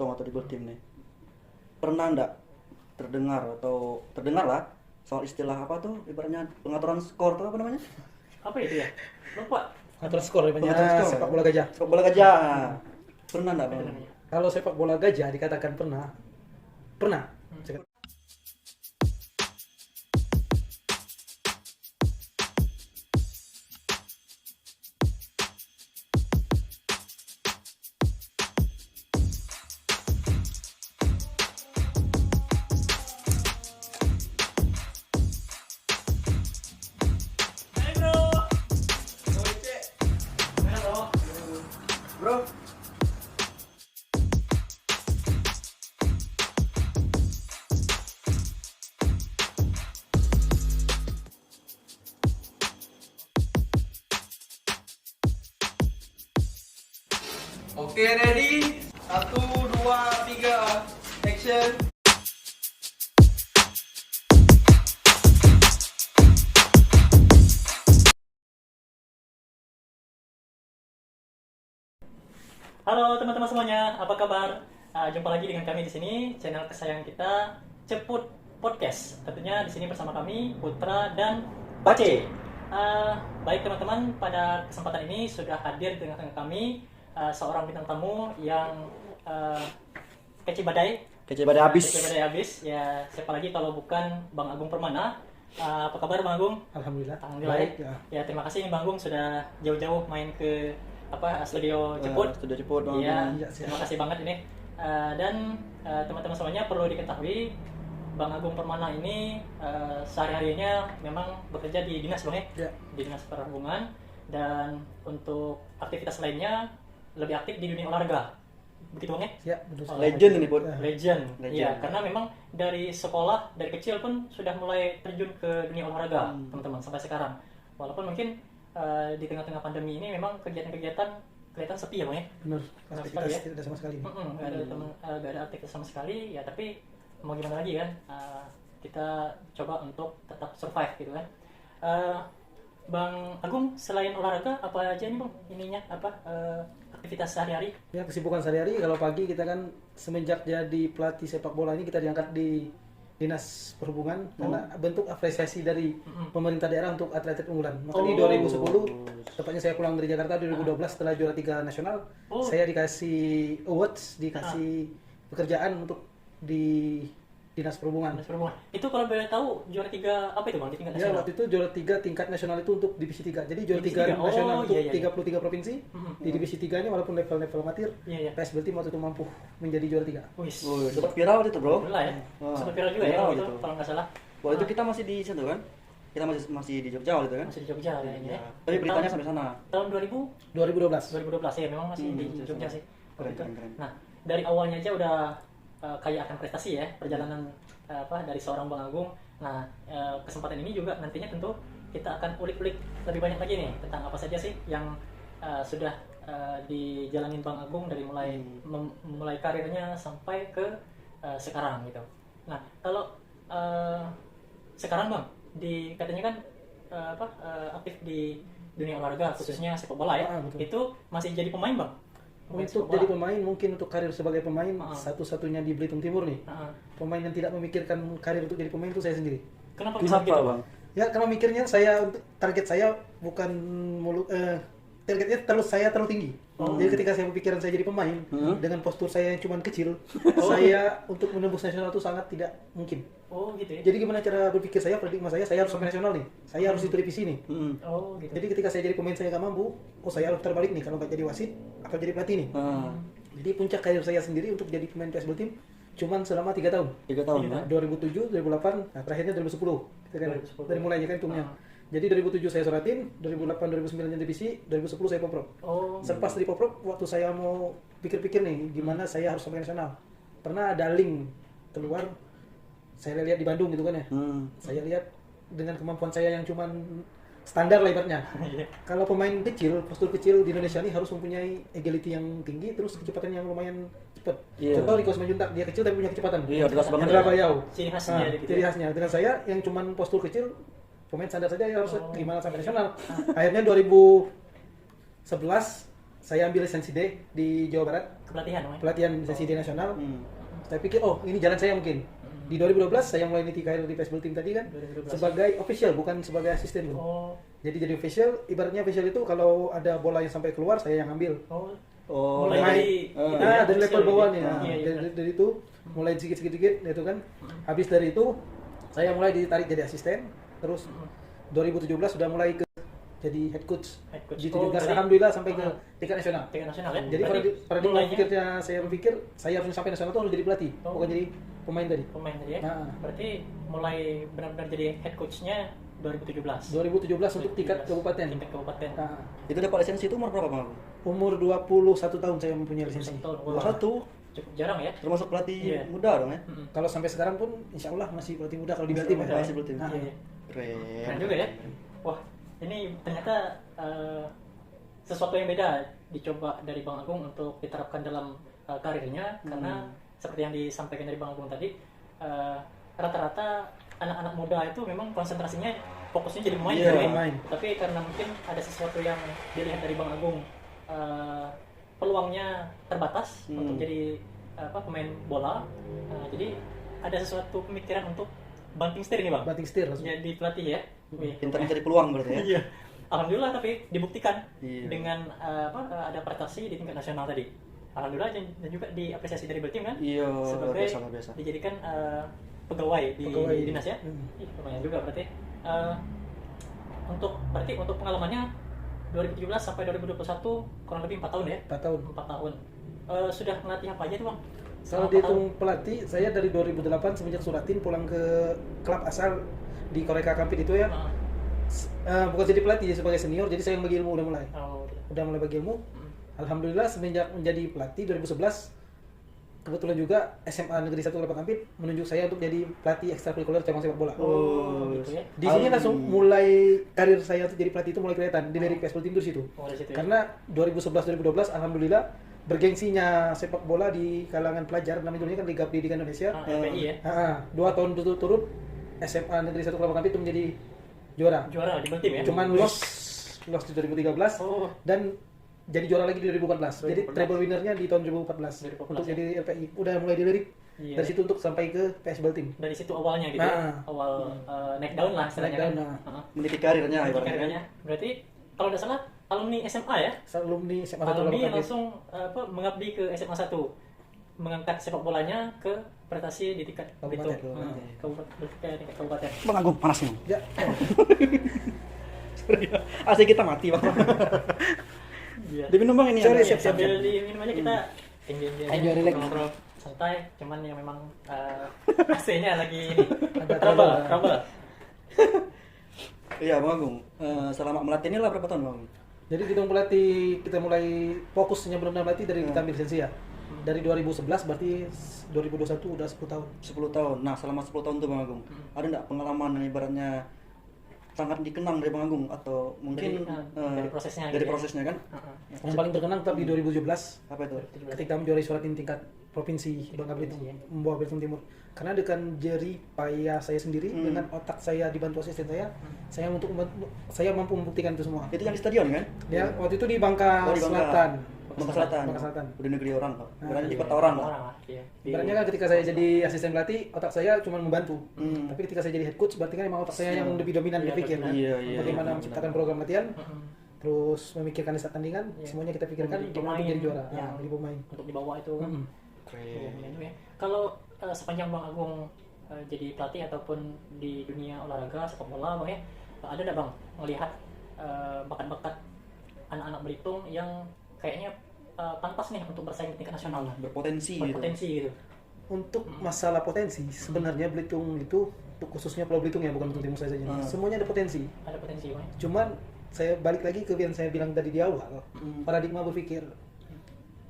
Tom atau di tim nih, pernah ndak terdengar lah soal istilah apa tuh, ibaratnya pengaturan skor tuh apa namanya? Apa itu ya? Lupa. Atur skor namanya Pengaturan skor, sepak bola gajah. Sepak bola gajah. Pernah ndak Apa itu Bang? namanya? Kalau sepak bola gajah dikatakan pernah. Hai bro. Halo. Bro, Oke, ready? 1, 2, 3, action. Halo teman-teman semuanya, apa kabar? Jumpa lagi dengan kami di sini, channel kesayangan kita, Ceput Podcast. Tentunya di sini bersama kami Putra dan Pace. Baik teman-teman, pada kesempatan ini sudah hadir di tengah-tengah kami seorang bintang tamu yang kece badai. kece badai habis. Kece badai habis. Ya, siapa lagi kalau bukan Bang Agung Permana. Apa kabar Bang Agung? Alhamdulillah. Alhamdulillah. Baik, Ya. ya. Ya, terima kasih nih Bang Agung sudah jauh-jauh main ke studio Ceput. Sudah ceput Bang. Iya, Iya, siap. terima kasih banget ini. Dan teman-teman semuanya perlu diketahui Bang Agung Permana ini sehari-harinya memang bekerja di dinas Bang ya? Ya. Di dinas perhubungan, dan untuk aktivitas lainnya lebih aktif di dunia olahraga. Begitu Bang ya? Ya, betul. Oh, Legend ini, Put. Ya. Legend. Legend. Iya, karena memang dari sekolah, dari kecil pun sudah mulai terjun ke dunia olahraga, teman-teman, sampai sekarang. Walaupun mungkin di tengah-tengah pandemi ini memang kegiatan-kegiatan kelihatan sepi ya Bang ya? Benar. Sama Aktivitas sekali ya? tidak ada sama sekali. Nggak ada nggak ada aktivitas sama sekali ya, tapi mau gimana lagi kan, kita coba untuk tetap survive gitu kan. Bang Agung, selain olahraga apa aja nih Bang ininya, aktivitas sehari-hari? Ya, kesibukan sehari-hari kalau pagi kita kan semenjak jadi pelatih sepak bola ini kita diangkat di Dinas Perhubungan karena bentuk apresiasi dari pemerintah daerah untuk atlet-atlet unggulan. Maka di 2010, tepatnya saya pulang dari Jakarta 2012 setelah juara 3 nasional, saya dikasih awards, dikasih pekerjaan untuk di Dinas Perhubungan. Dinas Perhubungan. Itu kalau boleh tahu juara 3 apa itu Bang di tingkat Ya, nasional? waktu itu juara 3 tingkat nasional itu untuk divisi 3. Jadi juara Divisi 3 tiga. Oh, nasional untuk iya, iya. 33 provinsi. Di divisi 3-nya walaupun level-level amatir, Iya, iya. PSBL Team waktu itu mampu menjadi juara 3. Wis. Sempat viral waktu itu, Bro. Alhamdulillah ya. Wah, Sempat viral juga ya viral waktu itu gitu. kalau nggak salah. Waktu itu kita masih di situ kan? Kita masih di Jogja waktu itu kan? Masih di Jogja kayaknya ya. Tapi beritanya sampai sana. Tahun 2012. 2012 ya, memang masih di Masih Jogja sama. sih. Keren, Waktu itu. keren, keren. Nah, dari awalnya aja udah kaya akan prestasi ya, perjalanan dari seorang Bang Agung. Nah, kesempatan ini juga nantinya tentu kita akan ulik-ulik lebih banyak lagi nih tentang apa saja sih yang sudah dijalanin Bang Agung dari mulai karirnya sampai ke sekarang gitu. Nah, kalau sekarang Bang, katanya kan aktif di dunia olahraga khususnya sepak bola ya. Betul. Itu masih jadi pemain Bang? Pemain Untuk sepak jadi bola? pemain, mungkin untuk karir sebagai pemain Ah. satu-satunya di Belitung Timur nih. Pemain yang tidak memikirkan karir untuk jadi pemain itu saya sendiri. Kenapa bisa Kenapa, begitu? Bang? Ya, karena mikirnya target saya bukan targetnya terlalu tinggi. Jadi ketika saya berpikiran saya jadi pemain dengan postur saya yang cuman kecil, saya untuk menembus nasional itu sangat tidak mungkin. Oh, gitu ya. Jadi gimana cara berpikir saya, paradigma saya harus sampai nasional nih. Saya harus di divisi nih. Oh, gitu. Jadi ketika saya jadi pemain saya nggak mampu, saya harus terbalik nih kalau nggak jadi wasit atau jadi pelatih nih. Jadi puncak karir saya sendiri untuk jadi pemain PSBL Team cuman selama 3 tahun. 3 tahun ya. 2007, 2008, nah terakhirnya 2010. Kita kan 2010. dari mulainya kan hitungnya. Jadi 2007 saya Suratin, 2008, 2009 jadi divisi, 2010 saya Poprov. Oh, Selepas dari Poprov, waktu saya mau pikir-pikir nih gimana saya harus sampai nasional. Pernah ada link keluar, saya lihat di Bandung gitu kan ya. Saya lihat dengan kemampuan saya yang cuman standar lah ibaratnya. iya. Kalau pemain kecil, postur kecil di Indonesia ini harus mempunyai agility yang tinggi, terus kecepatan yang lumayan cepat. Iya. Contoh Rico Simanjuntak, dia kecil tapi punya kecepatan. Iya, jelas banget. Hendra Bayau. Ciri khasnya gitu. Ciri khasnya. Dengan saya yang cuman postur kecil, pemain standar saja ya harus gimana sampai nasional. Akhirnya 2011 saya ambil lisensi D di Jawa Barat, Kepelatihan, Bang. pelatihan lisensi D nasional. Hmm. Saya pikir, oh ini jalan saya mungkin. Di 2012 saya mulai niti karir di PSBL Team tadi kan 2012. sebagai official, bukan sebagai asisten. Oh, Jadi official, ibaratnya official itu kalau ada bola yang sampai keluar saya yang ambil. oh, Oh, mulai main. dari Ah, itu ya, Dari level official bawah gitu. nih. Nah, Iya, iya, dari itu mulai sedikit-sedikit itu kan. Habis dari itu saya mulai ditarik jadi asisten. Terus 2017 sudah mulai ke jadi head coach. Head coach. Di Oh, 17 berarti- alhamdulillah sampai ke tingkat nasional. Tingkat nasional ya. Jadi Berarti pada mulainya pikirnya saya berpikir saya harus sampai nasional tuh harus jadi pelatih, Oh. bukan jadi pemain tadi. pemain tadi ya. Nah. Berarti mulai benar-benar jadi head coach-nya 2017. 2017 untuk tingkat kabupaten. Tingkat kabupaten. Nah, itu dapat lisensi itu umur berapa Bang Agung? umur 21 tahun saya mempunyai lisensi. Satu tahun. Wah, Satu, cukup jarang ya. termasuk pelatih Iya. muda dong ya? Mm-mm. Kalau sampai sekarang pun insya Allah masih pelatih muda kalau di Masih Beltim muda, ya. masih Beltim. Nah, Iya, iya. Keren. Keren juga ya. Wah, ini ternyata sesuatu yang beda dicoba dari Bang Agung untuk diterapkan dalam karirnya karena seperti yang disampaikan dari Bang Agung tadi rata-rata anak-anak muda itu memang konsentrasinya fokusnya jadi pemain Iya, gitu ya. pemain. Tapi karena mungkin ada sesuatu yang dilihat dari Bang Agung peluangnya terbatas untuk jadi pemain bola. Jadi ada sesuatu pemikiran untuk banting setir nih Bang. Banting setir langsung. Jadi pelatih ya. Wih, Pintar mencari peluang berarti ya? Iya. Alhamdulillah tapi dibuktikan Iya. dengan ada prestasi di tingkat nasional tadi. Alhamdulillah dan juga diapresiasi dari Beltim kan Iya, luar sebagai biasa, luar biasa. dijadikan pegawai di Pegawai. dinas ya. Ih, lumayan juga berarti. Untuk pengalamannya 2017 sampai 2021 kurang lebih 4 tahun ya. 4 tahun. 4 tahun. Sudah melatih apa aja tuh Bang? Kalau Selama 4 dihitung pelatih, saya dari 2008 semenjak Suratin pulang ke klub asal di Koreka Kampit itu ya. tahun? Bukan jadi pelatih, jadi sebagai senior, jadi saya yang bagi ilmu udah mulai. Oh, gitu. Udah mulai bagi ilmu. Alhamdulillah semenjak menjadi pelatih 2011 kebetulan juga SMA Negeri 1 Kelapa Kampit menunjuk saya untuk jadi pelatih ekstrakurikuler cabang sepak bola. Oh, gitu ya. Di sini langsung mulai karir saya untuk jadi pelatih itu mulai kelihatan di lirik PSBL Team itu di situ. Oh, dari situ ya. Karena 2011-2012 alhamdulillah bergengsinya sepak bola di kalangan pelajar, namanya dulunya kan Liga Pendidikan Indonesia. LPI ya. 2 tahun berturut-turut SMA Negeri 1 Kelapa Kampit itu menjadi juara. Juara di Beltim ya. Cuman loss di 2013 Oh. dan jadi juara lagi di 2014. Jadi 2014. treble winnernya di tahun 2014 untuk 2014, ya. jadi LPI. Udah mulai dilirik Iya. dari situ untuk sampai ke PSBL Team. Dari situ awalnya gitu ya. Nah. Awal naik daun lah istilahnya Naik daun, kan. nah. Heeh. Meniti karirnya Nanti ibaratnya kan? karirnya. Berarti kalau tidak salah alumni SMA ya. Alumni SMA 1 Alumni Kelapa Kampit. langsung mengabdi ke SMA 1. Mengangkat sepak bolanya ke prestasi di tingkat Kabupaten. Belitung. Kabupaten tingkat kabupaten. Bang Agung panas nih. Ya, AC kita mati Bang. Iya. Diminum Bang ini. Sorry, ada. siap. Sambil diminum aja kita Enjoy, relax. ngobrol santai. Cuman ya memang AC-nya lagi ini. Ada trouble. trouble. Iya Bang Agung. Selama melatih ini lah berapa tahun Bang? jadi kita pelatih kita mulai fokusnya benar-benar pelatih dari kita ambil lisensi ya. Dari 2011 berarti 2021 udah 10 tahun. 10 tahun. Nah, selama 10 tahun tuh Bang Agung, ada nggak pengalaman yang ibaratnya sangat dikenang dari Bang Agung atau mungkin dari prosesnya dari gitu ya? prosesnya kan? Heeh. Yang paling terkenang tapi 2017 Apa itu? ketika menjuarai suratin tingkat provinsi Bangka Belitung membawa Belitung Timur. Karena dengan jeri payah saya sendiri dengan otak saya dibantu asisten saya mampu membuktikan itu semua. Itu yang di stadion kan? Ya, waktu itu di Bangka, Oh, di Bangka. Selatan. Bangka Selatan. Bangka Selatan. Udah negeri orang Pak. Berarti di Iya, kota orang Pak. lah. Iya. Di- Ibaratnya kan ketika saya jadi asisten pelatih, otak saya cuma membantu. Tapi ketika saya jadi head coach, berarti kan emang otak saya yang lebih dominan Iya, berpikir. dominan. Iya, iya, Bagaimana iya, menciptakan program latihan, Heeh. terus memikirkan saat tandingan, Iya. semuanya kita pikirkan Menjadi gimana untuk pemain, jadi juara. ya. Jadi pemain. Untuk dibawa itu. Mm-mm. Iya, benar ya. Kalau sepanjang Bang Agung jadi pelatih ataupun di dunia olahraga sepak bola Bang ya, ada nggak Bang melihat bakat-bakat anak-anak Belitung yang kayaknya pantas nih untuk bersaing di tingkat nasional, Berpotensi gitu. berpotensi gitu. Untuk masalah potensi, sebenarnya Belitung itu, untuk khususnya Pulau Belitung ya, bukan Belitung Timur saja. Semuanya ada potensi. Ada potensi Bang. Ya? Cuman saya balik lagi ke yang saya bilang tadi di awal, paradigma berpikir.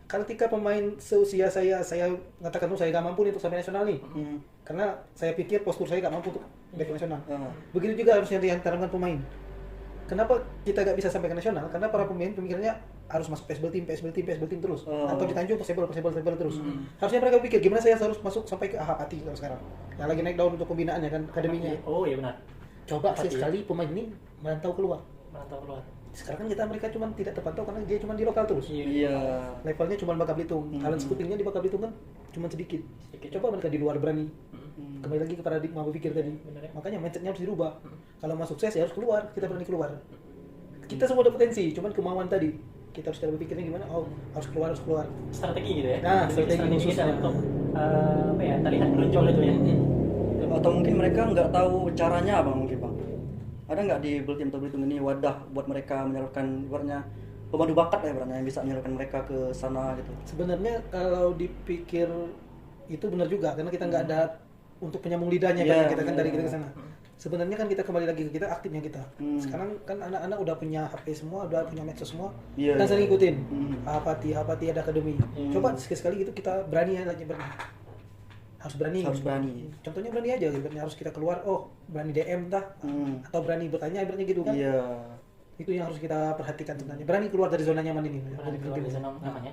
Ketika pemain seusia saya katakan tuh saya gak mampu nih untuk sampai nasional nih, karena saya pikir postur saya gak mampu untuk back nasional. Begitu juga harusnya diantarkan pemain. Kenapa kita gak bisa sampai ke nasional? Karena para pemain pemikirannya harus masuk PSBL Team terus, atau di Tanjung persebel terus. Harusnya mereka pikir gimana saya harus masuk sampai ke Ahapati sekarang, yang lagi naik daun untuk pembinaannya kan, akademinya. Oh iya benar. Coba Ahapati, sekali pemain ini merantau keluar. Merantau keluar. Sekarang kan kita mereka cuma tidak terpantau karena dia cuma di lokal terus. Iya. Levelnya cuma Bangka Belitung. Talent scoutingnya di Bangka Belitung kan cuma sedikit. Coba mereka di luar berani. Kembali lagi ke paradigma berpikir tadi. Bener ya. Makanya mindsetnya harus dirubah. Kalau mau sukses ya harus keluar. Kita berani keluar. Kita semua ada potensi, cuman kemauan tadi. Kita harus cara berpikirnya gimana? Oh, harus keluar. Strategi gitu ya. Nah, Jadi strategi kita khususnya. untuk apa ya, terlihat menonjol itu ya. Atau mungkin mereka nggak tahu caranya apa mungkin bang. Ada nggak di Belitung atau Belitung ini wadah buat mereka menyalurkan ibaratnya pemandu bakat ya ibaratnya yang bisa menyalurkan mereka ke sana gitu. Sebenarnya kalau dipikir itu benar juga karena kita nggak ada untuk penyambung lidahnya Iya, kan kita kan dari iya. kita ke sana. Sebenarnya kan kita kembali lagi ke kita aktifnya kita. Hmm. Sekarang kan anak-anak udah punya HP semua, udah punya medsos semua. Iya, Dan sering iya. ngikutin. Hmm. Hapati ada akademi. Coba sekali-sekali gitu kita berani ya lagi berani. Harus berani. Harus berani. Contohnya berani aja ibaratnya harus kita keluar, oh berani DM dah atau berani bertanya ibaratnya gitu kan. Iya. Itu yang harus kita perhatikan sebenarnya. Berani keluar dari zona nyaman ini. Berani keluar dari zona nyaman ya.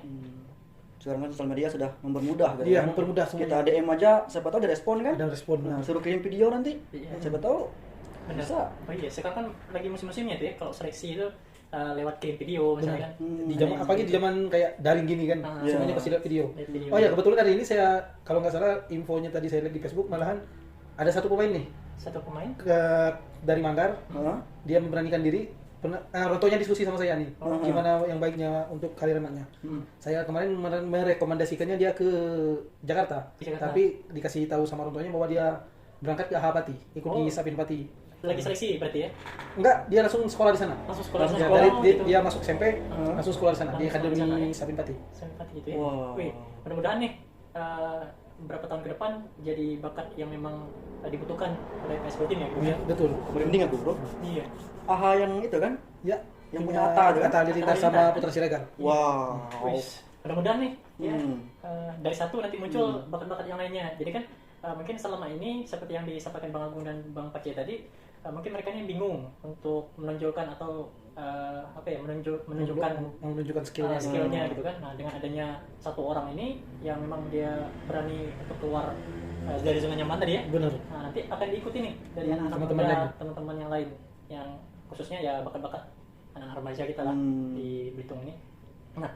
Sekarang kan sosial media sudah mempermudah gitu Iya, kan. mempermudah semuanya. Kita DM aja siapa tahu ada respon kan. Ada respon. Nah, suruh kirim video nanti. Iya. Siapa tahu Benar. bisa. Oh iya, sekarang kan lagi musim-musimnya tuh ya, kalau seleksi itu lewat kirim video misalnya kan. Di zaman apalagi di zaman kayak daring gini kan, Iya. semuanya pasti lihat video. Lihat video. Oh ya kebetulan hari ini saya kalau nggak salah infonya tadi saya lihat di Facebook malahan ada satu pemain nih Satu pemain. dari Manggar, Hah? dia memberanikan diri. Rotonya diskusi sama saya nih, gimana yang baiknya untuk karir anaknya. Saya kemarin merekomendasikannya dia ke Jakarta, Ke Jakarta. tapi dikasih tahu sama rotonya bahwa dia berangkat ke Hapati, ikut di Oh. Sapin Pati. Lagi seleksi berarti ya. Enggak, dia langsung sekolah di sana. Langsung sekolah Ya, sana. dari Oh, dia, gitu. dia masuk SMP, langsung sekolah di sana di Langsung sekolah di sana, Akademi ya. Sapin Pati. Sempat gitu ya. Wow. Wih, mudah-mudahan nih beberapa tahun ke depan jadi bakat yang memang dibutuhkan oleh PSB Team ya, Bro. Iya, betul. Merinding aku, Bro. Iya. AHA yang itu kan? Ya, Yang punya Atta itu kan? Atta Halilintar Atta sama Halilintar. Putra Siregar. Wow. Wih, mudah-mudahan nih ya Hmm. dari satu nanti muncul bakat-bakat yang lainnya. Jadi kan mungkin selama ini seperti yang disampaikan Bang Agung dan Bang Pace tadi, mungkin mereka ini bingung untuk menonjolkan atau apa ya, menunjukkan skillnya. skillnya gitu kan. Nah, dengan adanya satu orang ini yang memang dia berani untuk keluar dari zona nyaman tadi ya. Benar. Nah, nanti akan diikuti nih dari anak-anak teman-teman muda, lain. teman-teman yang lain yang khususnya ya bakat-bakat anak remaja kita lah di Belitung ini. Nah,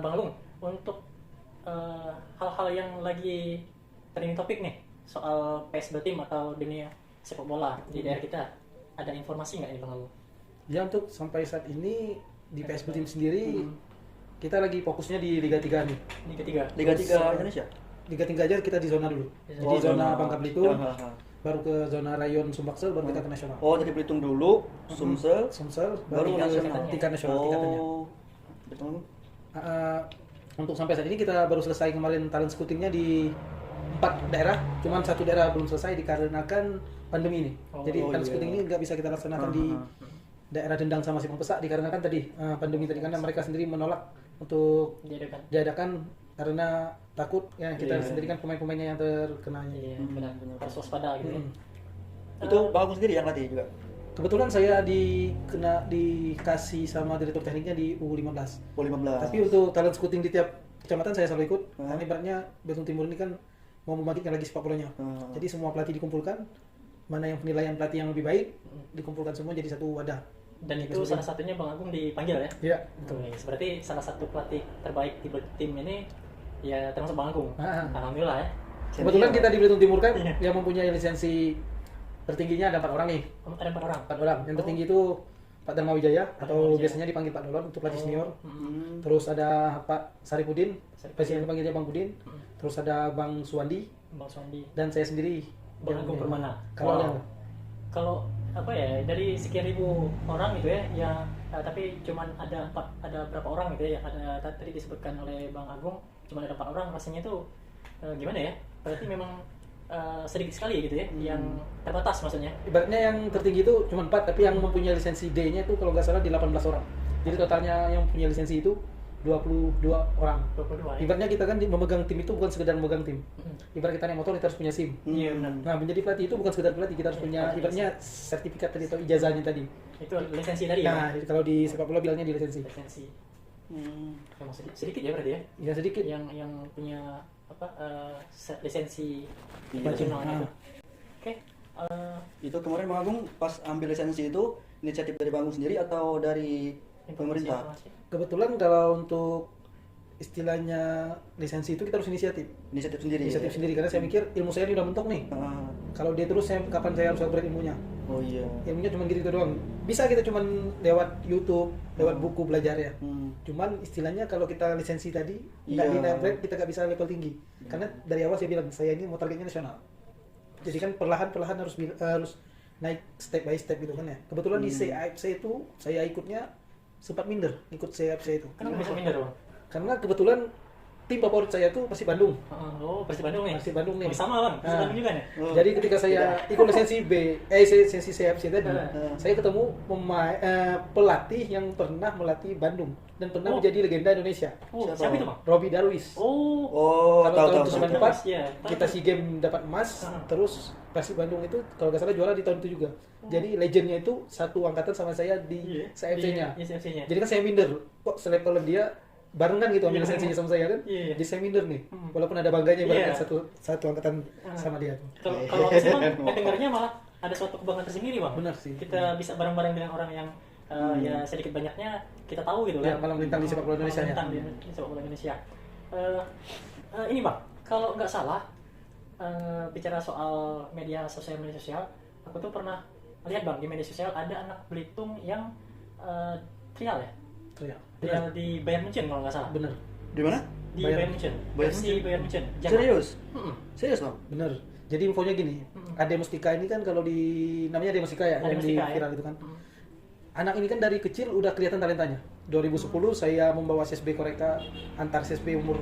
Bang Agung, untuk hal-hal yang lagi trending topik nih soal PSB Team atau dunia sepak bola di daerah kita, ada informasi nggak nih Bang Agung? Ya untuk sampai saat ini di PSB Team sendiri kita lagi fokusnya di Liga 3 nih. Ini ketiga. Liga 3 Indonesia. Liga 3 aja kita di zona dulu. Jadi Oh, zona Bangka Belitung, Ya, ha, ha. baru ke zona Rayon Sumbaksel, baru kita ke nasional. Oh, dari Belitung dulu, Sumsel, Sumsel, baru baru ke nasional. tingkat nasional, tingkatannya. Oh. Betul. Untuk sampai saat ini kita baru selesai kemarin talent scoutingnya di 4 daerah, cuman satu daerah belum selesai dikarenakan pandemi ini. Oh, Jadi talent iya. scouting ini nggak bisa kita laksanakan di daerah Dendang sama Simpang Pesak dikarenakan tadi pandemi tadi karena mereka sendiri menolak untuk Diadakan. diadakan karena takut ya kita Iya. sendiri kan pemain-pemainnya yang terkena. Iya, benar-benar harus waspada gitu ya. Itu bagus sendiri yang latih juga. Kebetulan saya dikasih sama direktur tekniknya di U15. Oh, 15. Tapi untuk talent scouting di tiap kecamatan saya selalu ikut. Hmm. Karena ibaratnya Belitung Timur ini kan mau membangkitkan lagi sepak bolanya. Jadi semua pelatih dikumpulkan, mana yang penilaian pelatih yang lebih baik dikumpulkan semua jadi satu wadah. Dan itu salah satunya Bang Agung dipanggil ya. Iya. Berarti salah satu pelatih terbaik di tim ini ya termasuk Bang Agung. Ah. Alhamdulillah ya. Kebetulan kita di Belitung Timur kan Iya. yang mempunyai lisensi tertingginya ada 4 orang nih. Ada 4 orang. 4 orang. Yang tertinggi itu Pak Dharma Wijaya atau biasanya dipanggil Pak Dolon untuk pelatih senior. Terus ada Pak Saripudin, presiden dipanggil dia Bang Budin. Terus ada Bang Suwandi Bang Sondi. dan saya sendiri. Bang Agung Permana. Kalau Wow. yang Kalau apa ya, dari sekian ribu orang gitu ya, tapi cuman ada berapa orang gitu ya, ada tadi disebutkan oleh Bang Agung cuman ada 4 orang, rasanya tuh gimana ya, berarti memang sedikit sekali gitu ya, yang terbatas maksudnya. ibaratnya yang tertinggi itu cuma 4, tapi yang mempunyai lisensi D-nya itu kalau nggak salah di 18 orang. Jadi totalnya yang punya lisensi itu 22 orang. 22 ya. Ibaratnya kita kan memegang tim itu bukan sekedar memegang tim. Ibarat kita naik motor kita harus punya SIM. Iya benar. Nah, menjadi pelatih itu bukan sekedar pelatih, kita harus punya ibaratnya sertifikat tadi atau ijazahnya tadi. Itu lisensi tadi ya. Nah, kalau di sepak bola bilangnya di lisensi. Lisensi. Memang sedikit ya berarti ya. Ya sedikit. Yang punya apa lisensi Iya. nasional Ah. gitu. Oke. Itu kemarin Bang Agung pas ambil lisensi itu inisiatif dari Bang sendiri atau dari pemerintah? Informasi. Kebetulan kalau untuk istilahnya lisensi itu kita harus inisiatif. Inisiatif sendiri. Inisiatif ya? sendiri karena saya mikir ilmu saya ini udah mentok nih. Ah, Kalau dia terus kapan saya harus upgrade ilmunya? oh iya. Ilmunya cuma gitu doang. Bisa kita cuma lewat YouTube, lewat buku belajar ya. Cuman istilahnya kalau kita lisensi tadi nggak Iya. di-upgrade kita nggak bisa level tinggi. Karena dari awal saya bilang saya ini mau targetnya nasional. Jadi kan perlahan-perlahan harus naik step by step gitu kan ya. Kebetulan di CAFC itu saya ikutnya sempat minder ikut CAFC itu. Kenapa bisa minder, Bang? Karena kebetulan tim favorit saya tuh Persib Bandung. Oh, Persib Bandung nih. Persib Bandung nih. Oh, sama, Bang. Persib Ah. Bandung juga nih. Oh. Jadi ketika saya ikut lisensi lisensi CFC tadi, saya ketemu pelatih yang pernah melatih Bandung dan pernah Oh. menjadi legenda Indonesia. Oh, Siapa, siapa Bang? itu, Bang? Robi Darwis. Oh. Oh, Kalau tahu tahun tahu. 94 Iya, tahu. kita SEA Games dapat emas, terus Persib Bandung itu kalau nggak salah juara di tahun itu juga. Jadi legendnya itu satu angkatan sama saya di CFC-nya. Iya, CFC-nya. Jadi kan saya minder, kok selevel dia barengan gitu ambil Iya. lisensinya sama saya kan. Iya. Jadi saya minder nih, walaupun ada bangganya ibaratnya Iya. satu angkatan sama dia. Kalau aku sih, Bang, dengarnya malah ada suatu kebanggaan tersendiri, Bang. Benar sih. Kita bisa bareng-bareng dengan orang yang ya sedikit banyaknya kita tahu gitu Ya, kan. malam melintang di sepak bola Indonesia ya. Malam melintang di sepak bola Indonesia. Ini, Bang, kalau nggak salah bicara soal media sosial, aku tuh pernah lihat, Bang, di media sosial ada anak Belitung yang trial ya. Trial. Trial di Bayern Munchen kalau nggak salah. Bener. Di mana? Di Bayern- Bayern Munchen. Bayern FC Munchen. Bayern Munchen. Jangan. Serius? Mm-mm. Serius, Bang? Bener. Jadi infonya gini, Ade Mustika ini kan kalau di namanya Ade Mustika ya, Ade yang di Mustika, ya. viral itu kan. Anak ini kan dari kecil udah kelihatan talentanya. 2010 saya membawa CSB Koreka antar CSB umur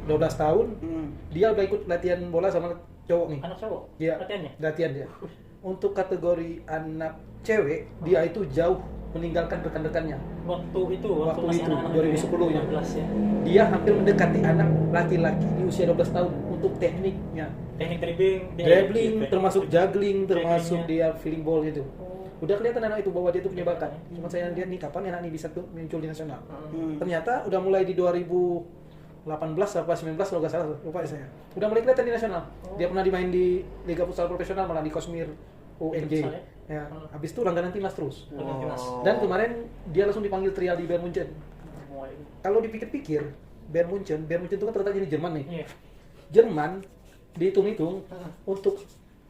12 tahun. Dia udah ikut latihan bola sama cowok nih. Anak cowok. Iya. Latihannya. Latihan dia. Untuk kategori anak cewek, dia itu jauh meninggalkan rekan-rekannya. Waktu itu Waktu masih itu, anak-anak 2010 ya. 12 ya. Dia hampir mendekati anak laki-laki di usia 12 tahun untuk tekniknya. Teknik dribbling, Dribbling, dia- termasuk juggling, termasuk Dribblingnya. dia feeling ball gitu. Oh. Udah kelihatan anak itu bahwa dia itu punya bakat. Cuma saya lihat nih kapan anak ini bisa tuh muncul di nasional. Ternyata udah mulai di 2018 apa 19 kalau nggak salah, lupa ya saya. Udah mulai kelihatan di nasional. Dia pernah dimain di Liga Futsal Profesional malah di Kosmir UNJ. Futsal ya? Ya, habis itu langganan timnas terus. Langganan timnas. Dan kemarin dia langsung dipanggil trial di Bayern Munchen. Kalau dipikir-pikir, Bayern Munchen itu kan terletak di Jerman nih. Iya. Jerman dihitung-hitung untuk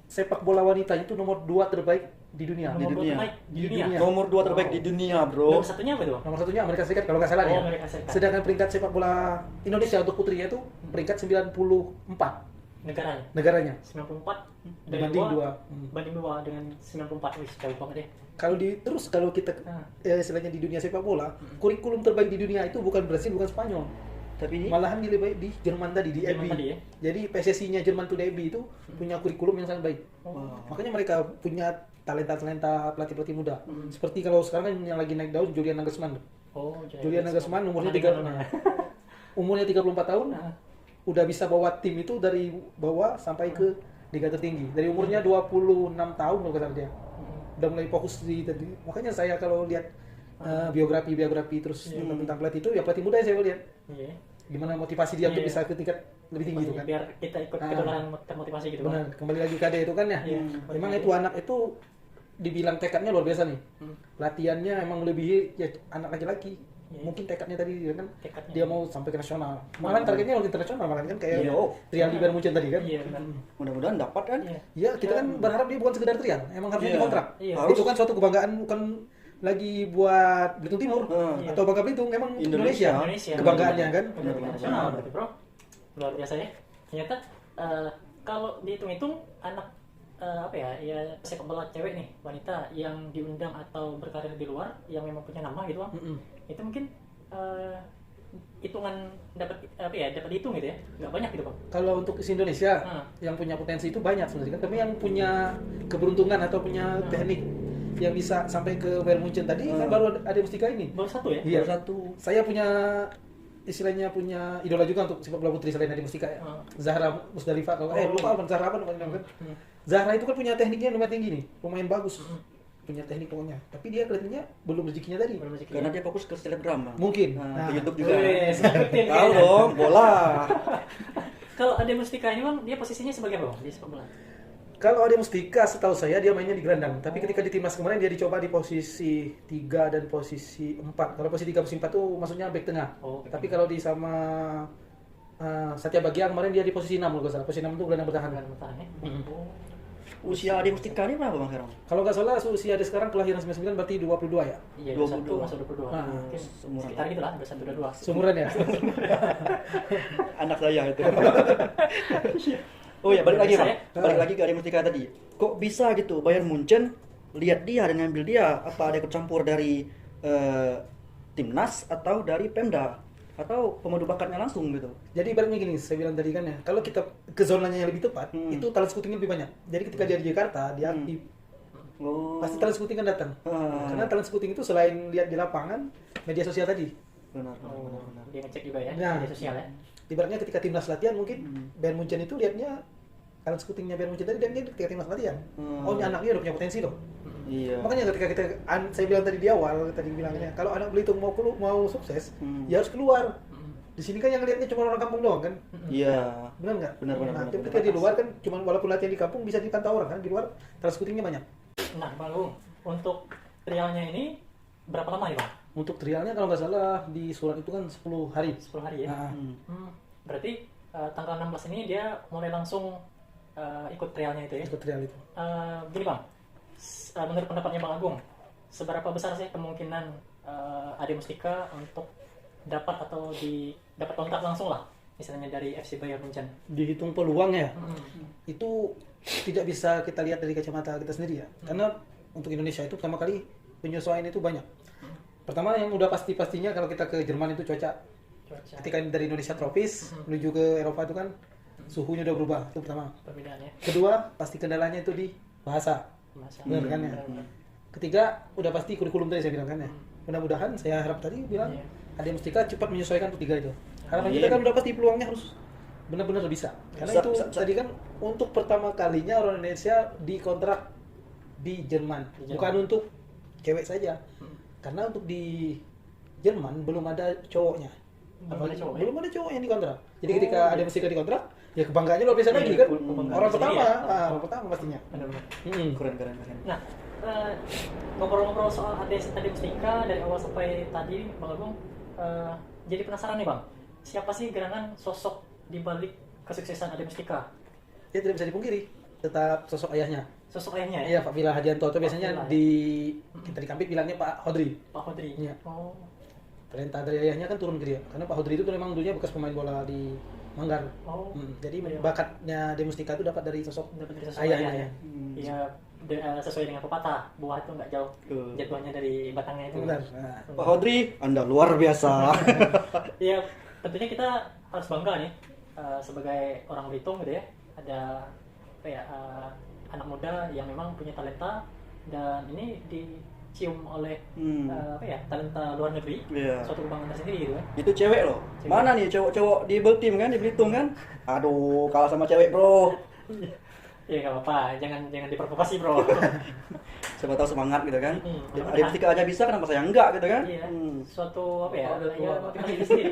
sepak bola wanita itu nomor 2 terbaik di dunia. Di Nomor dunia. terbaik di Di dunia. dunia. Nomor 2 terbaik di dunia, Bro. Nomor satunya apa tuh? Nomor satunya Amerika Serikat kalau nggak salah Oh, ya. Amerika Serikat. Sedangkan peringkat sepak bola Indonesia untuk putrinya itu peringkat 94 Negaranya. negaranya. 94 Dibanding dua. Banding 2 dengan 94. Wih, jauh banget ya. Kalau kita Ah. istilahnya di dunia sepak bola, kurikulum terbaik di dunia itu bukan Brasil, bukan Spanyol. Tapi Malahan lebih baik di Jerman tadi, di Jerman EBI. tadi ya? Jadi PSSI-nya Jerman to the EBI itu punya kurikulum yang sangat baik. Makanya mereka punya talenta-talenta pelatih-pelatih muda. Seperti kalau sekarang kan yang lagi naik daun Julian Nagelsmann. Oh, Julian Nagelsmann umurnya Pernah dengar 34 tahun, Nah. udah bisa bawa tim itu dari bawah sampai ke liga tertinggi. Dari umurnya 26 tahun kalau nggak salah dia. Udah mulai fokus di tadi. Makanya saya kalau lihat biografi terus tentang pelatih itu ya pelatih muda saya lihat. Iya. Gimana motivasi dia untuk Iya. bisa ke tingkat lebih tinggi itu kan. Biar kita ikut Ah. ketularan termotivasi gitu. Bang. Benar, kembali lagi ke Ade itu kan ya. Iya. Memang itu anak itu dibilang tekadnya luar biasa nih. Latihannya emang melebihi ya anak laki-laki. Iya. Mungkin tekadnya tadi kan Tekadnya. dia mau sampai ke nasional. Malah targetnya mau internasional malah kan kayak Iya, oh. trial di Bayern Munchen tadi kan. Iya, benar. mudah-mudahan dapat kan? Iya. Ya, kita kan berharap dia bukan sekedar trial, emang harusnya Iya. dikontrak. Iya. Itu kan suatu kebanggaan bukan lagi buat Belitung Timur Iya. atau Bangka Belitung, emang Indonesia. Indonesia. Kebanggaannya kan. Benar, internasional berarti, Bro. Luar biasa ya. Ternyata kalau dihitung-hitung anak apa ya sepak bola cewek nih, wanita yang diundang atau berkarir di luar yang memang punya nama gitu, Bang. Itu mungkin hitungan dapat apa ya, dapat dihitung gitu ya. Nggak banyak gitu, Bang. Kalau untuk isi Indonesia Hmm. yang punya potensi itu banyak sebenarnya kan, tapi yang punya keberuntungan atau punya teknik yang bisa sampai ke Bayern Munchen tadi kan baru ada Mustika ini. Baru satu ya? Iya. Baru satu. Saya punya istilahnya punya idola juga untuk sepak bola putri selain Ade Mustika ya. Zahra Musdalifah kalau lupa apa Zahra apa namanya kan. Zahra itu kan punya tekniknya lumayan tinggi nih, lumayan bagus. Punya teknik pokoknya. Tapi dia kelihatannya belum rezekinya tadi. Belum rezeki. Karena dia fokus ke selebgram, Bang. Mungkin. Nah, Nah. ke YouTube juga. Wih, sebutin Tahu kayaknya. dong, bola. Kalau ada Mustika ini, Bang, dia posisinya sebagai apa, Bang, di sepak bola? Kalau Ade Mustika setahu saya dia mainnya di gelandang, tapi ketika di timnas kemarin dia dicoba di posisi 3 dan posisi 4. Kalau posisi 3 posisi 4 tuh maksudnya back tengah. Oh, back Tapi kalau di sama Satya Bagja kemarin dia di posisi 6 kalau nggak salah. Posisi 6 itu gelandang bertahan. Dengan bertahan ya. Oh. Usia Ade Mustika ini berapa Bang sekarang? Kalau nggak salah usia Ade sekarang kelahiran 99 berarti 22 ya. Iya, 22. 21 masuk 22. Ah, Mungkin seumuran. sekitar gitulah, 21 22. Seumuran ya. Anak saya itu. Oh ya, balik lagi Bang. Saya- Balik lagi ke Ade Mustika tadi. Kok bisa gitu Bayern Munchen lihat dia dan ngambil dia? Apa ada kecampur dari timnas atau dari Pemda atau pemandu bakatnya langsung gitu? Jadi ibaratnya gini, saya bilang tadi kan ya, kalau kita ke zonanya yang lebih tepat, itu talent scoutingnya lebih banyak. Jadi ketika dia di Jakarta, dia aktif, Oh. pasti talent scouting kan datang. Karena talent scouting itu selain lihat di lapangan, media sosial tadi. Benar, Oh, benar, benar. dia ngecek juga ya, Nah. media sosial ya. Ibaratnya ketika timnas latihan mungkin Bayern Munchen itu lihatnya talent scoutingnya Bayern Munchen tadi dan dia ketika timnas latihan. Oh, ini anaknya udah punya potensi loh. Iya. Makanya ketika saya bilang tadi di awal, tadi bilangnya kalau anak Belitung mau sukses, dia harus keluar. Di sini kan yang lihatnya cuma orang kampung doang kan. Iya. Benar nggak? Benar, benar, Nah, benar, tapi benar. ketika di luar kan cuma walaupun latihan di kampung bisa dipantau orang kan, di luar talent scoutingnya banyak. Nah, Bang Agung, untuk trialnya ini berapa lama nih, Bang? Untuk trialnya kalau nggak salah di surat itu kan 10 hari. 10 hari ya. Nah, Berarti tanggal 16 ini dia mulai langsung ikut trialnya itu ya. ikut trial itu. Gini Bang, menurut pendapatnya Bang Agung, seberapa besar sih kemungkinan Ade Mustika untuk dapat dapat kontrak langsung lah, misalnya dari FC Bayern Munchen? Dihitung peluang ya. Hmm. Itu tidak bisa kita lihat dari kacamata kita sendiri ya. Karena untuk Indonesia itu pertama kali penyesuaian itu banyak. Pertama yang udah pastinya kalau kita ke Jerman itu cuaca. Ketika dari Indonesia tropis menuju ke Eropa itu kan suhunya udah berubah, itu pertama. Perbedaan ya. Kedua, pasti kendalanya itu di bahasa. Bahasa. Benar kan ya? Benar. Ketiga, udah pasti kurikulum tadi saya bilang kan ya. Mudah-mudahan saya harap tadi bilang Iya. Ade Mustika cepat menyesuaikan ketiga itu. Harapan Amin. kita kan udah pasti peluangnya harus benar-benar bisa. Karena Bisa, itu bisa, bisa. tadi kan untuk pertama kalinya orang Indonesia dikontrak di Jerman, Di Jerman. bukan untuk cewek saja. Karena untuk di Jerman belum ada cowoknya. Belum ada cowok ya? Belum ada cowok yang dikontrak. Jadi Oh, ketika iya. Ade Mustika dikontrak, ya kebanggaannya luar biasa Iya, lagi kan. kebanggaan Orang sendiri pertama, ya. orang pertama pastinya. Benar-benar. Keren, keren, keren. Nah, ngobrol-ngobrol soal Ade Mustika dari awal sampai tadi, Bang Agung, jadi penasaran nih Bang, siapa sih gerangan sosok di balik kesuksesan Ade Mustika? Dia tidak bisa dipungkiri, tetap sosok ayahnya. Sosok ayahnya ya? Iya, Pak Vila Hadianto itu biasanya Vila, ya. di kita di Kampit bilangnya Pak Hodri. Pak Hodri. Iya. Oh, Perintah dari ayahnya kan turun ke dia. Karena Pak Hodri itu memang dulunya bekas pemain bola di Manggar. oh. Jadi Iya. bakatnya Ade Mustika itu dapat dari sosok Dapat dari sosok ayahnya. ayahnya. Ya. Iya, sesuai dengan pepatah, buah itu nggak jauh jatuhnya dari batangnya itu. Benar. Nah, Pak Hodri, Anda luar biasa. Iya, tentunya kita harus bangga nih sebagai orang Belitung gitu ya. Ada apa ya, anak muda yang memang punya talenta dan ini dicium oleh apa ya, talenta luar negeri. Iya. Suatu kebanggaan tersendiri gitu kan. Itu cewek loh. Cewek. Mana nih cowok-cowok di Beltim kan, di Belitung kan? Aduh, kalah sama cewek, Bro. Iya nggak apa-apa, jangan diprovokasi bro. Siapa tahu semangat gitu kan. Hmm. Ade Mustika aja bisa, kenapa saya enggak gitu kan? Iya, Hmm. suatu apa ya, Oh, ada ya tua. motivasi sendiri.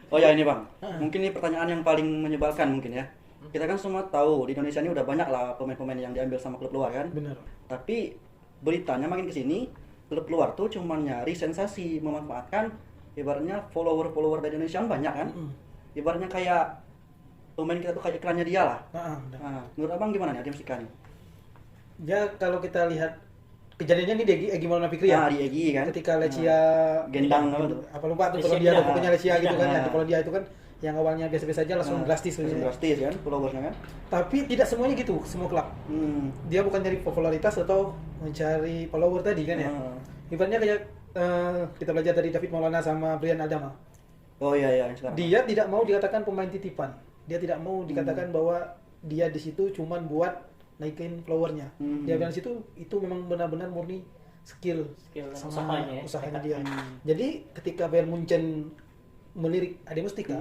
Oh ya ini Bang, mungkin ini pertanyaan yang paling menyebalkan mungkin ya. Kita kan semua tahu di Indonesia ini udah banyak lah pemain-pemain yang diambil sama klub luar kan. benar. Tapi beritanya makin kesini, klub luar tuh cuma nyari sensasi, memanfaatkan ibaratnya follower-follower dari Indonesia kan banyak kan. Ibaratnya kayak pemain kita tuh kayak iklannya dia lah. Benar. Nah, menurut Abang gimana nih Ade Mustika nih? Ya kalau kita lihat kejadiannya ini di Egy Maulana Fikri ya. Nah, di Egy kan. Ketika Lecia Gendang apa tuh? apa lupa tuh Lecia kalau dia Bidang. pokoknya Lecia gitu kan ya. Nah. Kalau dia itu kan yang awalnya biasa-biasa aja langsung Nah, drastis langsung gitu ya. drastis kan followersnya kan. Tapi tidak semuanya gitu, semua klub. Dia bukan nyari popularitas atau mencari follower tadi kan ya. Ibaratnya kayak kita belajar dari David Maulana sama Brian Adama. Oh iya iya yang sekarang. Dia tidak mau dikatakan pemain titipan. Dia tidak mau dikatakan bahwa dia di situ cuman buat naikin followernya. Dia bilang di situ itu memang benar-benar murni skill Skill dan sama usahanya ya, usahanya tekad. dia. Jadi ketika Bayern Munchen melirik Ade Mustika,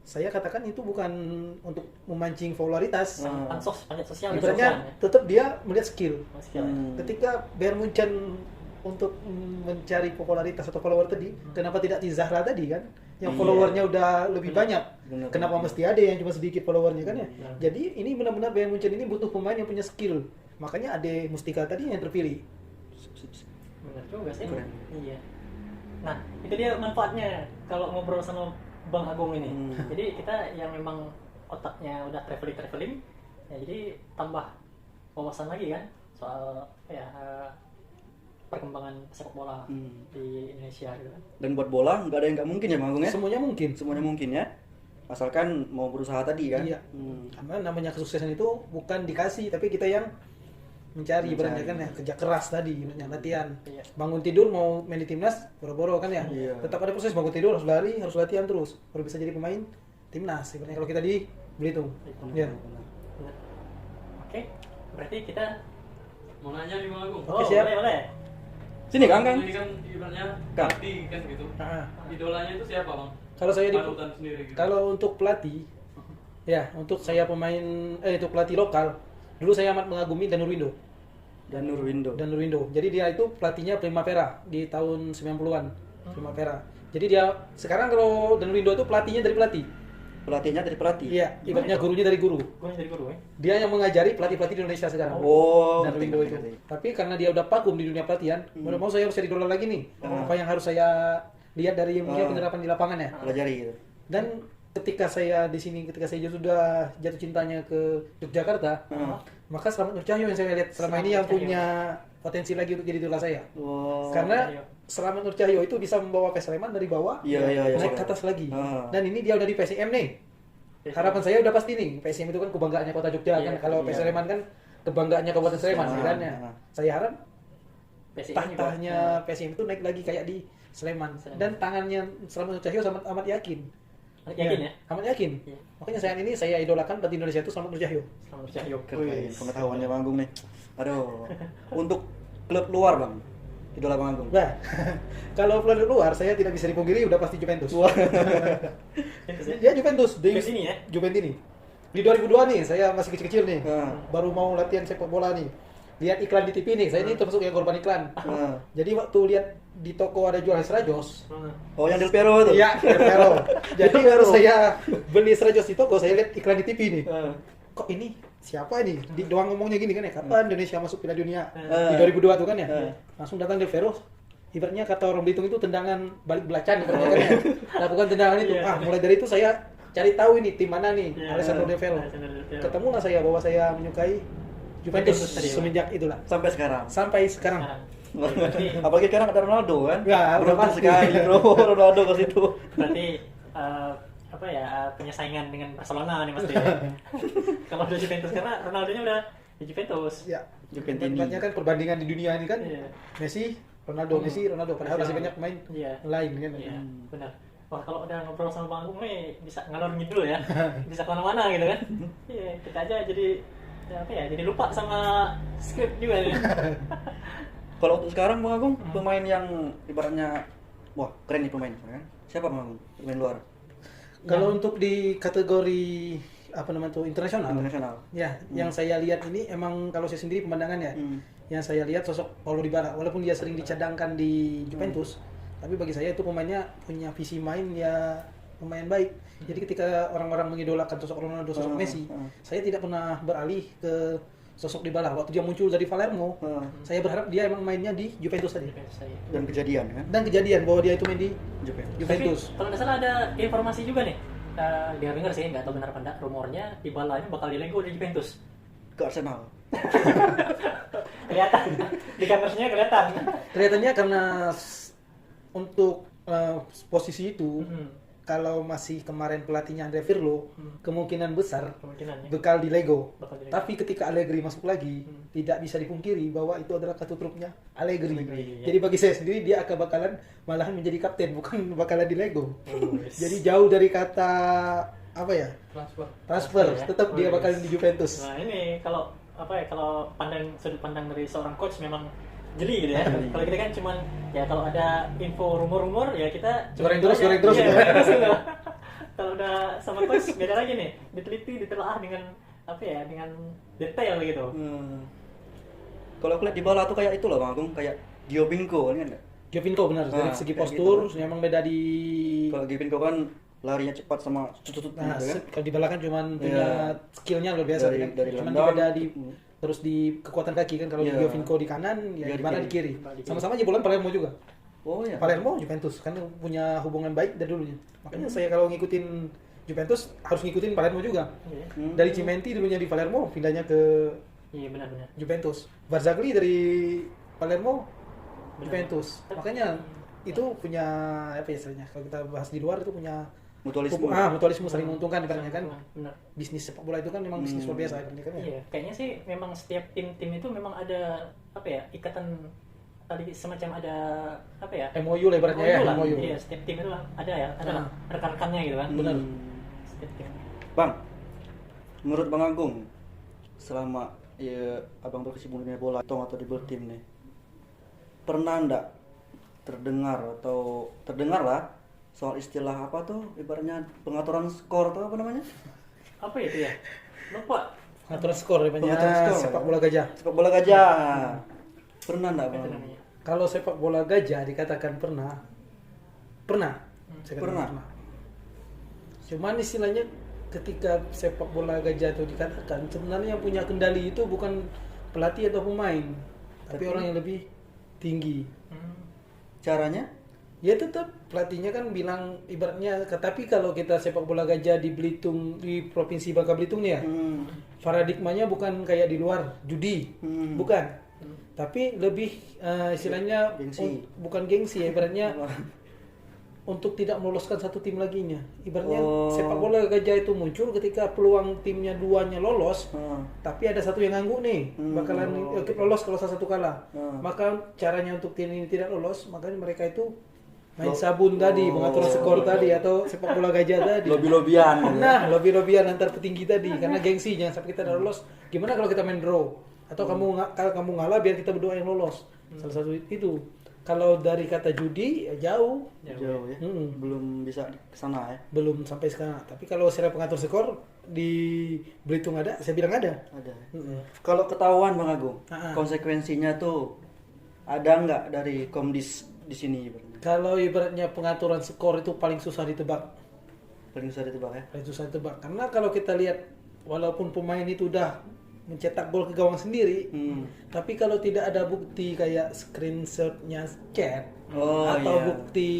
saya katakan itu bukan untuk memancing popularitas. Pansos, panjat sosial dan Ibaratnya sosial, ya. tetap dia melihat skill. Skill, ya. Ketika Bayern Munchen untuk mencari popularitas atau follower tadi, kenapa tidak di Zahra tadi kan? yang Iya. followernya udah lebih banyak. Benar, Kenapa benar. mesti ada yang cuma sedikit followernya kan ya? Benar. Jadi ini benar-benar Bayern Munchen ini butuh pemain yang punya skill. Makanya Ade Mustika tadi yang terpilih. Benar juga sih. Keren. Iya. Nah, itu dia manfaatnya kalau ngobrol sama Bang Agung ini. Jadi kita yang memang otaknya udah traveling, ya jadi tambah wawasan lagi kan soal ya perkembangan sepak bola di Indonesia gitu kan. Dan buat bola nggak ada yang nggak mungkin ya Bang Agung ya? Semuanya mungkin. Semuanya mungkin ya. Asalkan mau berusaha tadi kan. Iya. Karena namanya kesuksesan itu bukan dikasih, tapi kita yang mencari ibaratnya kan ya, kerja keras tadi, ibaratnya latihan. Iya. Bangun tidur mau main di timnas, boro-boro kan ya. Iya. Tetap ada proses bangun tidur, harus lari, harus latihan terus, baru bisa jadi pemain timnas. Ibaratnya kalau kita di Belitung. Ya. Benar. Oke, berarti kita Mau nanya nih Bang Agung. oh siap. boleh. Sini Kang. Ini kan ibaratnya Kang. pelatih kan gitu. Nah, Idolanya itu siapa Bang? kalau saya di Panutan sendiri gitu. kalau untuk pelatih, ya untuk saya pemain itu pelatih lokal, dulu saya amat mengagumi Danur Windo. Dan Nurwindo. Dan Nurwindo. Jadi dia itu pelatihnya Primavera di tahun 90-an. Primavera. Jadi dia sekarang kalau Dan Nurwindo itu pelatihnya dari pelatih. Pelatihnya dari pelatih. Iya, ibaratnya gurunya dari guru. Gue jadi guru ya. Dia yang mengajari pelatih-pelatih di Indonesia sekarang. Oh, Dan ngerti, Nurwindo itu. ngerti. Tapi karena dia udah vakum di dunia pelatihan, mau mau saya harus jadi dolar lagi nih. Apa yang harus saya lihat dari mungkin penerapan di lapangan ya. Pelajari gitu. Dan ketika saya di sini, ketika saya sudah jatuh cintanya ke Yogyakarta, maka Slamet Nur Cahyo yang saya lihat selama ini yang Slamet Nur punya potensi lagi untuk jadi idola saya. Oh. Karena Slamet Nur Cahyo itu bisa membawa PS Sleman dari bawah Iya, iya, iya. naik ke atas lagi. Ah. Dan ini dia udah di PSM nih. Harapan saya udah pasti nih. PSM itu kan kebanggaannya Kota Jogja Iya, kan. Kalau PS Sleman kan kebanggaannya Kabupaten Sleman Sleman. kan ya. Saya harap PSI juga. tahtanya PSM itu naik lagi kayak di Sleman. Sleman. Dan tangannya Slamet Nur Cahyo amat yakin. Yakin ya? Amat yakin. Iya. Makanya saat ini saya idolakan pelatih Indonesia itu Slamet Nur Cahyo. Selamat Cahyo. Keren. Pengetahuannya Bang Agung nih. Aduh. Untuk klub luar Bang. Idola Bang Agung. Nah, kalau pelatih luar saya tidak bisa dipungkiri udah pasti Juventus. Itu sih. Dia Juventus di Juventini ya? Juventini. Di 2002 nih, saya masih kecil-kecil nih. Nah. Baru mau latihan sepak bola nih. Lihat iklan di TV nih, saya ini termasuk yang korban iklan. Nah. Jadi waktu lihat di toko ada jual Serajos. Oh, yang Del Piero itu? Iya, Pero. Jadi Del Piero. baru saya beli Serajos di toko, saya lihat iklan di TV nih. Ah. Kok ini siapa ini? Di doang ngomongnya gini kan ya, kapan Indonesia masuk Piala Dunia? Ah. Di 2002 tuh kan ya. Ah. Langsung datang Del Piero. Ibaratnya kata orang Belitung itu tendangan balik belacan ibaratnya kan ya. Lakukan tendangan itu. Iya. Ah, mulai dari itu saya cari tahu ini tim mana nih, Iya. Alessandro Del Piero. Alessandro Del Piero. Ketemulah saya bahwa saya menyukai Juventus Juventus tadi, ya? semenjak itulah Sampai sekarang. sampai sekarang. Berarti, Apalagi sekarang ada Ronaldo kan? Ya, udah Beruntung pasti. sekali bro, Ronaldo ke situ. berarti apa ya punya saingan dengan Barcelona nih pasti. Kalau udah Juventus karena Ronaldo-nya udah di Juventus. Ya, Juventini. Ibaratnya kan perbandingan di dunia ini kan Iya. Messi, Ronaldo, Messi, Ronaldo. Padahal Messi, masih banyak pemain Iya. lain kan. Iya, benar. Wah, kalau udah ngobrol sama Bang Agung nih bisa ngalor ngidul ya. Bisa kemana-mana gitu kan. Iya, kita aja jadi ya, apa ya, jadi lupa sama skrip juga nih. Kalau untuk sekarang Bang Agung, pemain yang ibaratnya wah keren nih pemain kan? Siapa Bang Agung? Pemain luar Kalau untuk di kategori apa namanya tuh internasional, internasional. ya, yang saya lihat ini emang kalau saya sendiri pemandangan ya, yang saya lihat sosok Paulo Dybala, walaupun dia sering dicadangkan di Juventus, tapi bagi saya itu pemainnya punya visi main ya lumayan baik. Jadi ketika orang-orang mengidolakan sosok Ronaldo, sosok Messi, saya tidak pernah beralih ke sosok Dybala. Waktu dia muncul dari Palermo, saya berharap dia emang mainnya di Juventus tadi. Dan kejadian kan? Dan kejadian bahwa dia itu main di Juventus. Juventus. Tapi, kalau nggak salah ada informasi juga nih. Dengar sih, nggak tahu benar apa enggak, rumornya Dybalanya bakal dilego di Juventus. Ke Arsenal. Kelihatan. Di kamersnya kelihatan. Kelihatannya karena untuk posisi itu, Hmm. kalau masih kemarin pelatihnya Andre Pirlo, kemungkinan besar Kemungkinannya. bekal di Lego. Bakal dilego. Tapi ketika Allegri masuk lagi, tidak bisa dipungkiri bahwa itu adalah kartu trufnya Allegri. Allegri, ya. Jadi bagi saya sendiri dia akan bakalan malahan menjadi kapten, bukan bakalan di Lego. Yes. Jadi jauh dari kata apa ya? Transfer. Transfer, ya. tetap dia Yes. bakalan di Juventus. Nah ini kalau apa ya, kalau sudut pandang dari seorang coach memang jeli gitu ya. Kalau kita kan cuman ya kalau ada info rumor-rumor ya kita Goreng terus, aja. goreng terus. Iya, goreng terus gitu. Kalau udah sama coach beda lagi nih, diteliti, ditelaah dengan apa ya, dengan detail gitu. Kalau aku lihat di bola tuh kayak itu loh Bang Agung, kayak Gio Pinko kan nggak? Giovinco benar, dari Nah, segi kayak postur gitu. memang beda di. Kalau Giovinco kan larinya cepat sama tutut Nah, gitu kan. kalau di belakang cuman punya skillnya luar biasa kan. Dari Cuman landang, beda di terus di kekuatan kaki kan. Kalau Iya. Giovinco di kanan, ya Dia di di mana kiri. di kiri. Di kiri. Sama-sama jebolan Palermo juga. Oh ya. Palermo Juventus kan punya hubungan baik dari dulunya. Makanya saya kalau ngikutin Juventus harus ngikutin Palermo juga. Iya. Dari Cimenti dulunya di Palermo, pindahnya ke Iya benar-benar. Juventus. Barzagli dari Palermo Benar. Juventus. Makanya itu punya apa ya istilahnya? Kalau kita bahas di luar itu punya Mutualisme. mutualisme saling menguntungkan ibaratnya kan. Benar. Bisnis sepak bola itu kan memang bisnis luar biasa ibaratnya kan ya. Iya, kayaknya sih memang setiap tim-tim itu memang ada apa ya, ikatan tadi semacam ada apa ya? MOU lah ibaratnya ya, lah. MOU. Iya, setiap tim itu ada ya, ada lah Ah. rekan-rekannya gitu kan. Benar. Setiap tim. Bang, menurut Bang Agung, selama ya abang berkecimpung di dunia bola atau di tim nih, pernah ndak terdengar lah soal istilah apa tuh, ibaratnya pengaturan skor atau apa namanya? Apa itu ya? Lupa. Pengaturan skor ibaratnya Pengaturan skor. sepak bola gajah. Sepak bola gajah. Pernah ndak Apa itu Bang? namanya? Kalau sepak bola gajah dikatakan pernah. Pernah. Saya katakan Pernah. Cuman istilahnya ketika sepak bola gajah itu dikatakan sebenarnya yang punya kendali itu bukan pelatih atau pemain, tapi orang yang lebih tinggi. Hmm. Caranya? Ya tetap pelatihnya kan bilang ibaratnya, tapi kalau kita sepak bola gajah di Belitung, di provinsi Bangka Belitung nih ya, paradigmanya bukan kayak di luar judi, bukan, tapi lebih istilahnya Gengsi. bukan gengsi ya, ibaratnya untuk tidak meloloskan satu tim laginya. Ibaratnya Oh. sepak bola gajah itu muncul ketika peluang timnya duanya lolos, Hmm. tapi ada satu yang ngangguk nih, bakalan lolos kalau salah satu kalah. Maka caranya untuk tim ini tidak lolos, makanya mereka itu main sabun tadi, pengaturan skor tadi, atau sepak bola gajah tadi. Lobby-lobbyan. Nah, lobby-lobbyan antar petinggi tadi, karena gengsi jangan sampai kita tidak lolos. Gimana kalau kita main draw? Atau kalau kamu ngalah biar kita berdua yang lolos. Salah satu itu. Kalau dari kata judi ya jauh, Jauh ya. Belum bisa ke sana ya. belum sampai sekarang. Tapi kalau secara pengatur skor di Belitung ada, saya bilang ada. Ada. Mm-mm. Kalau ketahuan Bang Agung, Ah. konsekuensinya tuh ada nggak dari Komdis di sini ibaratnya? Kalau ibaratnya pengaturan skor itu paling susah ditebak. Paling susah ditebak ya. Paling susah ditebak. Karena kalau kita lihat walaupun pemain itu udah mencetak gol ke gawang sendiri, tapi kalau tidak ada bukti kayak screenshotnya chat atau iya. bukti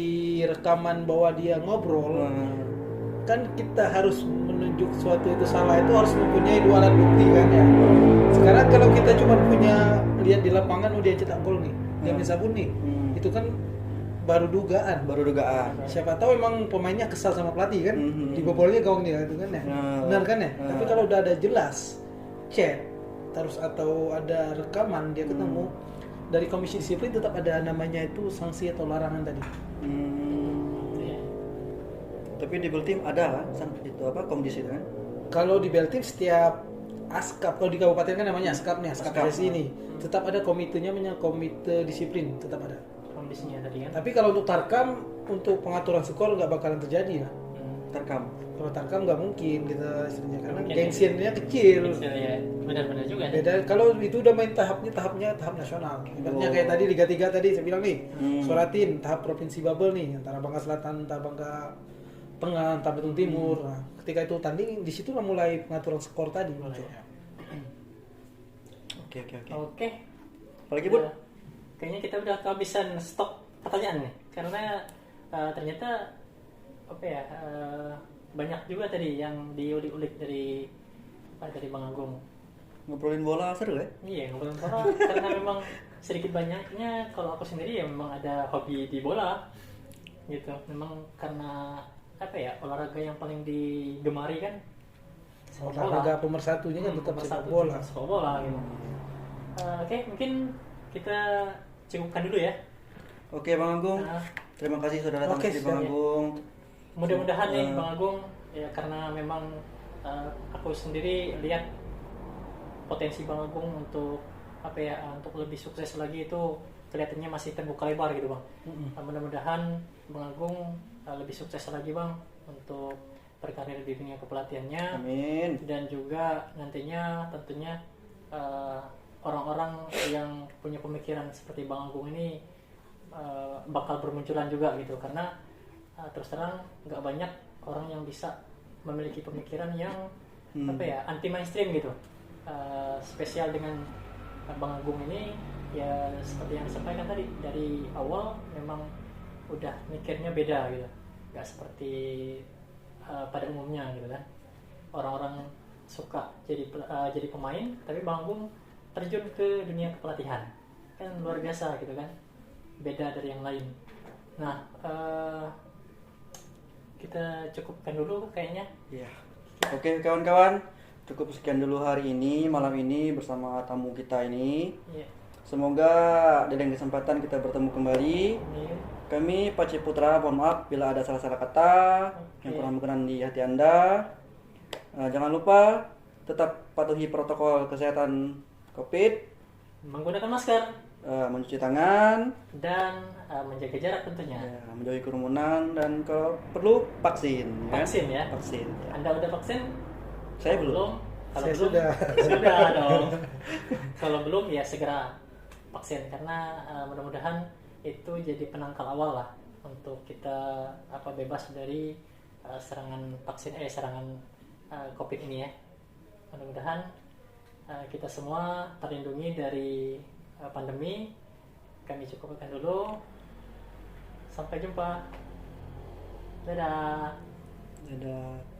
rekaman bahwa dia ngobrol, kan kita harus menunjuk suatu itu salah, itu harus mempunyai dua alat bukti kan ya. Sekarang kalau kita cuma punya lihat di lapangan, oh dia cetak gol nih, dia main sabun nih, itu kan baru dugaan. Baru dugaan. Siapa tahu emang pemainnya kesal sama pelatih kan, dibobolnya gawang dia itu kan ya, benar kan ya. Tapi kalau udah ada jelas chat terus atau ada rekaman dia ketemu, dari komisi disiplin tetap ada namanya itu sanksi atau larangan tadi. Iya. Tapi di Bultim ada lah, itu apa Komdis itu kan? Kalau di Beltim setiap askap, kalau di kabupaten kan namanya askap nih, askap Askap. PSSI ini tetap ada komitenya, namanya komite disiplin tetap ada. Kondisinya tadi kan. Tapi kalau untuk tarkam, untuk pengaturan skor nggak bakalan terjadi lah. Terkam. Kalau tarkam nggak mungkin kita istilahnya, karena Mungkin, gengsiannya kecil. Kecil ya. Benar-benar juga nih. Beda kalau itu udah main tahapnya tahap nasional. Ibaratnya kayak tadi Liga 3 tadi saya bilang nih, Suratin tahap provinsi bubble nih, antara Bangka Selatan, antara Bangka Tengah, antara Belitung Timur. Nah, ketika itu tanding, di situ lah mulai pengaturan skor tadi muncul. Oke. Oke. Apalagi Bud? Kayaknya kita udah kehabisan stok pertanyaan nih, karena ternyata apa ya, banyak juga tadi yang diulik-ulik dari Bang Agung. Ngobrolin bola seru ya? Iya, ngobrolin bola karena memang sedikit banyaknya kalau aku sendiri ya memang ada hobi di bola gitu. Memang karena apa ya, olahraga yang paling digemari kan sepak bola. Olahraga pemersatunya kan tetap sepak Pemersatu bola. sepak bola gitu. Oke, mungkin kita cukupkan dulu ya. Oke Bang Agung, Nah, terima kasih sudah datang Oke, di siap. Bang Agung. mudah-mudahan nih Bang Agung ya, karena memang aku sendiri lihat potensi Bang Agung untuk apa ya, untuk lebih sukses lagi itu kelihatannya masih terbuka lebar gitu Bang. Mudah-mudahan Bang Agung lebih sukses lagi Bang untuk berkarir di dunia kepelatihannya. Amin. Dan juga nantinya tentunya orang-orang yang punya pemikiran seperti Bang Agung ini bakal bermunculan juga gitu, karena terus terang nggak banyak orang yang bisa memiliki pemikiran yang anti mainstream gitu. Spesial dengan Bang Agung ini ya seperti yang disampaikan tadi, dari awal memang udah mikirnya beda gitu, nggak seperti pada umumnya gitu kan. Orang-orang suka jadi pemain, tapi Bang Agung terjun ke dunia kepelatihan, kan luar biasa gitu kan, beda dari yang lain. Nah, kita cukupkan dulu kayaknya. Iya. Oke kawan-kawan, cukup sekian dulu hari ini, malam ini bersama tamu kita ini. Iya. Semoga di lain kesempatan kita bertemu kembali. Ini Kami Pak Ciputra, mohon maaf bila ada salah-salah kata yang kurang berkenan di hati Anda. Jangan lupa tetap patuhi protokol kesehatan COVID, menggunakan masker mencuci tangan, dan menjaga jarak tentunya. ya, menjauhi kerumunan, dan kalau perlu vaksin. Vaksin ya. Vaksin. Anda udah vaksin? Saya Kalau belum. Kalau Saya belum, sudah. sudah dong. Kalau belum ya segera vaksin, karena mudah-mudahan itu jadi penangkal awal lah untuk kita bebas dari serangan COVID ini ya. Mudah-mudahan kita semua terlindungi dari pandemi. Kami cukupkan dulu. Sampai jumpa. Dadah. Dadah.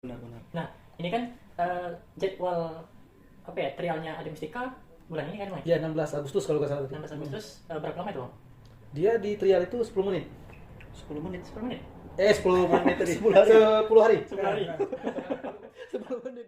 Benar-benar. Nah, ini kan jadwal trialnya Adi Mustika bulan ini kan, Mas? Ya 16 Agustus kalau nggak salah tadi. 16 Agustus, berapa lama itu, Bang? Dia di trial itu 10 menit. 10 menit. 10 menit? 10 menit tadi. 10 hari. 10 hari. 10 hari. 10 menit.